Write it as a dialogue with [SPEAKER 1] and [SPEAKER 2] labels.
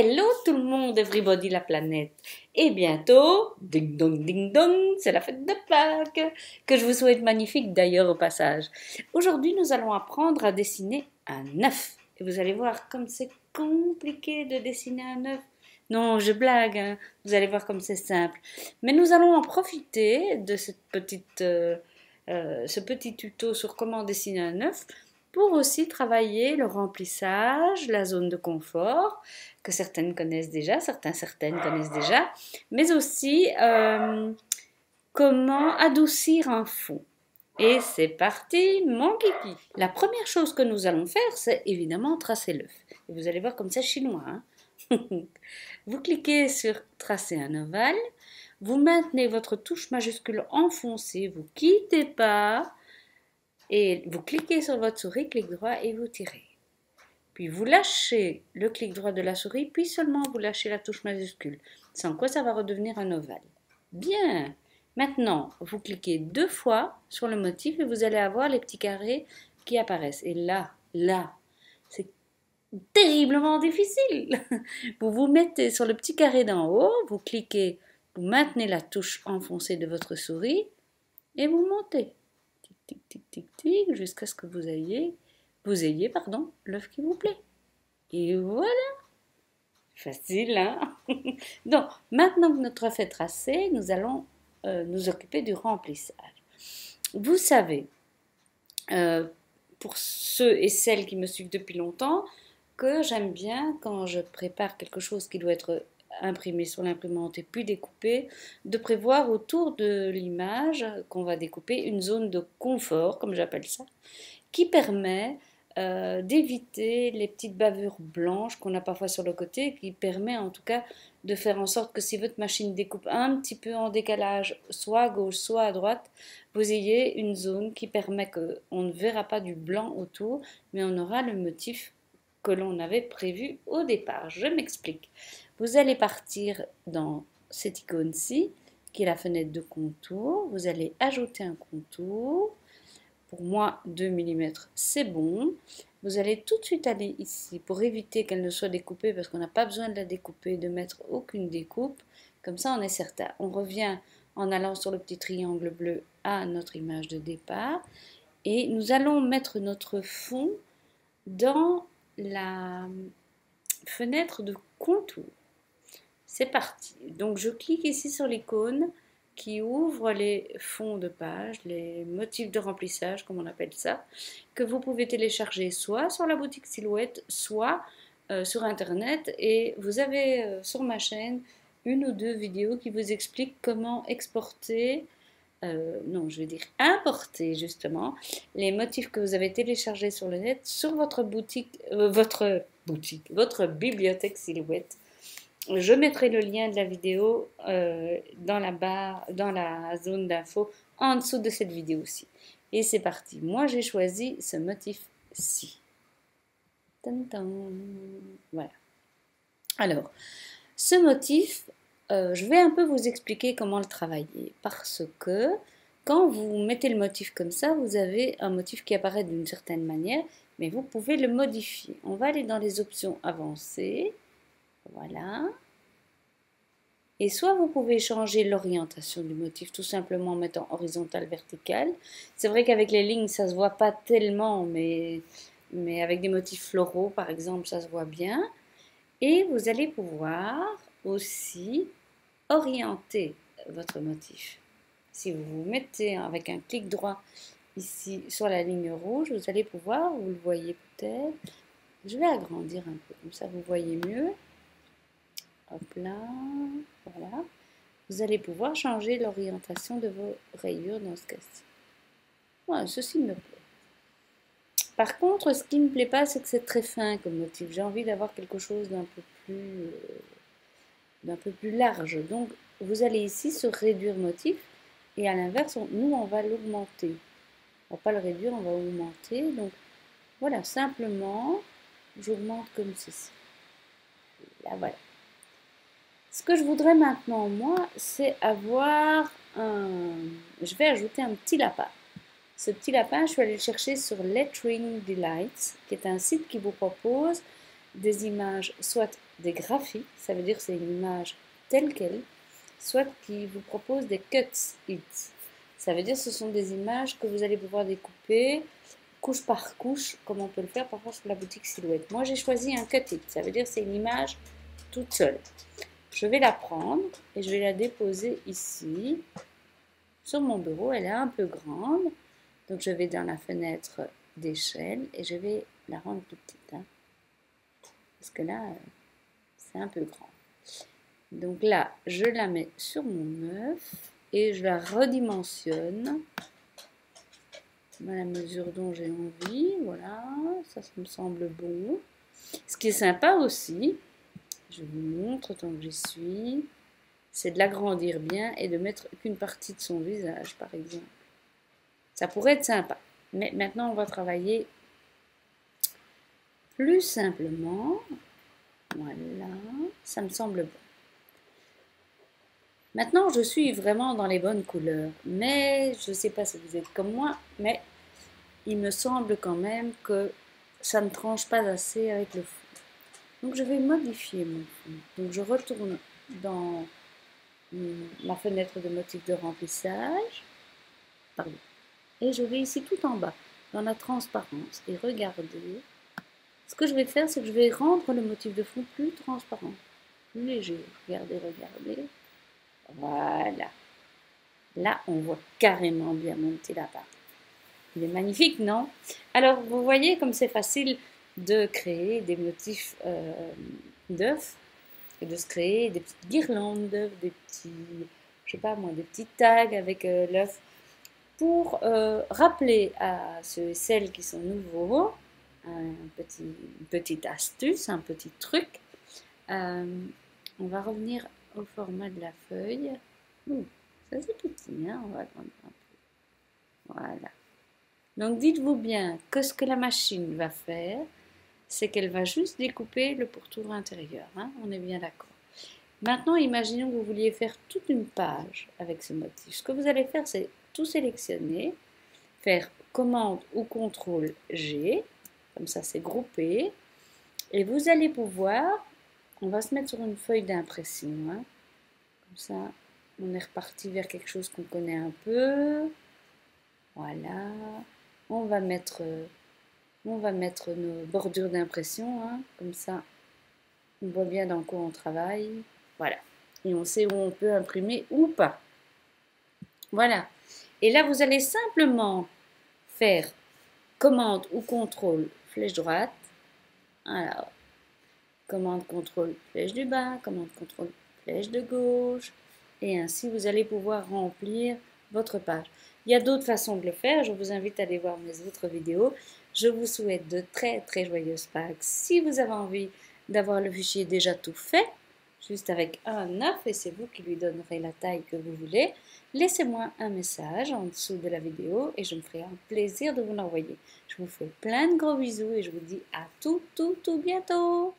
[SPEAKER 1] Hello tout le monde, everybody la planète. Et bientôt, ding dong, c'est la fête de Pâques, que je vous souhaite magnifique d'ailleurs au passage. Aujourd'hui, nous allons apprendre à dessiner un œuf. Et vous allez voir comme c'est compliqué de dessiner un œuf. Non, je blague, hein. Vous allez voir comme c'est simple. Mais nous allons en profiter de ce petit tuto sur comment dessiner un œuf pour aussi travailler le remplissage, la zone de confort, que certaines connaissent déjà, certaines connaissent déjà, mais aussi comment adoucir un fond. Et c'est parti, mon kiki. La première chose que nous allons faire, c'est évidemment tracer l'œuf. Et vous allez voir comme c'est chinois, hein. Vous cliquez sur tracer un ovale, vous maintenez votre touche majuscule enfoncée, vous quittez pas, et vous cliquez sur votre souris, clic droit et vous tirez. Puis vous lâchez le clic droit de la souris, puis seulement vous lâchez la touche majuscule. Sans quoi ça va redevenir un ovale. Bien. Maintenant, vous cliquez 2 fois sur le motif et vous allez avoir les petits carrés qui apparaissent. Et là, c'est terriblement difficile. Vous vous mettez sur le petit carré d'en haut, vous cliquez, vous maintenez la touche enfoncée de votre souris et vous montez. Tic, tic, tic, tic, jusqu'à ce que vous ayez l'œuf qui vous plaît. Et voilà. Facile, hein? Donc, maintenant que notre œuf est tracé, nous allons nous occuper du remplissage. Vous savez, pour ceux et celles qui me suivent depuis longtemps, que j'aime bien, quand je prépare quelque chose qui doit être imprimé sur l'imprimante et puis découpé, de prévoir autour de l'image qu'on va découper une zone de confort, comme j'appelle ça, qui permet d'éviter les petites bavures blanches qu'on a parfois sur le côté, qui permet en tout cas de faire en sorte que si votre machine découpe un petit peu en décalage, soit à gauche, soit à droite, vous ayez une zone qui permet qu'on ne verra pas du blanc autour, mais on aura le motif que l'on avait prévu au départ. Je m'explique. Vous allez partir dans cette icône-ci, qui est la fenêtre de contour. Vous allez ajouter un contour. Pour moi, 2 mm, c'est bon. Vous allez tout de suite aller ici pour éviter qu'elle ne soit découpée, parce qu'on n'a pas besoin de la découper, de mettre aucune découpe. Comme ça, on est certain. On revient en allant sur le petit triangle bleu à notre image de départ. Et nous allons mettre notre fond dans la fenêtre de contour. C'est parti. Donc je clique ici sur l'icône qui ouvre les fonds de page, les motifs de remplissage, comme on appelle ça, que vous pouvez télécharger soit sur la boutique Silhouette, soit sur internet. Et vous avez sur ma chaîne 1 ou 2 vidéos qui vous expliquent comment exporter, importer justement les motifs que vous avez téléchargés sur le net sur votre votre bibliothèque Silhouette. Je mettrai le lien de la vidéo dans la zone d'infos en dessous de cette vidéo aussi. Et c'est parti. Moi, j'ai choisi ce motif-ci. Voilà. Alors, ce motif, je vais un peu vous expliquer comment le travailler. Parce que quand vous mettez le motif comme ça, vous avez un motif qui apparaît d'une certaine manière, mais vous pouvez le modifier. On va aller dans les options avancées. Voilà. Et soit vous pouvez changer l'orientation du motif tout simplement en mettant horizontal, vertical. C'est vrai qu'avec les lignes, ça ne se voit pas tellement, mais avec des motifs floraux, par exemple, ça se voit bien. Et vous allez pouvoir aussi orienter votre motif. Si vous vous mettez avec un clic droit ici sur la ligne rouge, vous allez pouvoir, vous le voyez peut-être, je vais agrandir un peu, comme ça vous voyez mieux. Hop là, voilà. Vous allez pouvoir changer l'orientation de vos rayures dans ce cas-ci. Voilà, ceci me plaît. Par contre, ce qui ne me plaît pas, c'est que c'est très fin comme motif. J'ai envie d'avoir quelque chose d'un peu plus large. Donc, vous allez ici sur réduire motif. Et à l'inverse, nous, on va l'augmenter. On ne va pas le réduire, on va augmenter. Donc, voilà, simplement, j'augmente comme ceci. Là, voilà. Ce que je voudrais maintenant, moi, c'est avoir je vais ajouter un petit lapin. Ce petit lapin, je suis allée le chercher sur Lettering Delights, qui est un site qui vous propose des images soit des graphiques, ça veut dire que c'est une image telle qu'elle, soit qui vous propose des cut it. Ça veut dire que ce sont des images que vous allez pouvoir découper couche par couche, comme on peut le faire parfois sur la boutique Silhouette. Moi, j'ai choisi un cut it, ça veut dire que c'est une image toute seule. Je vais la prendre et je vais la déposer ici, sur mon bureau. Elle est un peu grande, donc je vais dans la fenêtre d'échelle et je vais la rendre plus petite. Hein, parce que là, c'est un peu grand. Donc là, je la mets sur mon œuf et je la redimensionne à la mesure dont j'ai envie. Voilà, ça me semble bon. Ce qui est sympa aussi, je vous montre tant que j'y suis, c'est de l'agrandir bien et de mettre qu'une partie de son visage, par exemple. Ça pourrait être sympa. Mais maintenant, on va travailler plus simplement. Voilà, ça me semble bon. Maintenant, je suis vraiment dans les bonnes couleurs. Mais, je ne sais pas si vous êtes comme moi, mais il me semble quand même que ça ne tranche pas assez avec le fond. Donc, je vais modifier mon fond. Donc, je retourne dans ma fenêtre de motif de remplissage. Pardon. Et je vais ici tout en bas, dans la transparence. Et regardez, ce que je vais faire, c'est que je vais rendre le motif de fond plus transparent, plus léger. Regardez, regardez. Voilà. Là, on voit carrément bien mon petit lapin. Il est magnifique, non? Alors, vous voyez comme c'est facile de créer des motifs d'œufs et de se créer des petites guirlandes d'œufs, des petits, je sais pas moi, des petits tags avec l'œuf. Pour rappeler à ceux et celles qui sont nouveaux, une petite astuce, un petit truc, on va revenir au format de la feuille. Ça c'est petit, hein, on va agrandir un peu. Voilà. Donc dites-vous bien que ce que la machine va faire, c'est qu'elle va juste découper le pourtour intérieur. Hein, on est bien d'accord. Maintenant, imaginons que vous vouliez faire toute une page avec ce motif. Ce que vous allez faire, c'est tout sélectionner, faire commande ou contrôle G, comme ça c'est groupé, et vous allez pouvoir, on va se mettre sur une feuille d'impression, hein, comme ça on est reparti vers quelque chose qu'on connaît un peu, voilà, on va mettre nos bordures d'impression, hein, comme ça on voit bien dans quoi on travaille, voilà, et on sait où on peut imprimer ou pas, voilà, et là vous allez simplement faire commande ou contrôle flèche droite, alors commande contrôle flèche du bas, commande contrôle flèche de gauche, et ainsi vous allez pouvoir remplir votre page. Il y a d'autres façons de le faire, je vous invite à aller voir mes autres vidéos. Je vous souhaite de très très joyeuses Pâques. Si vous avez envie d'avoir le fichier déjà tout fait, juste avec un œuf, et c'est vous qui lui donnerez la taille que vous voulez, laissez-moi un message en dessous de la vidéo et je me ferai un plaisir de vous l'envoyer. Je vous fais plein de gros bisous et je vous dis à tout bientôt.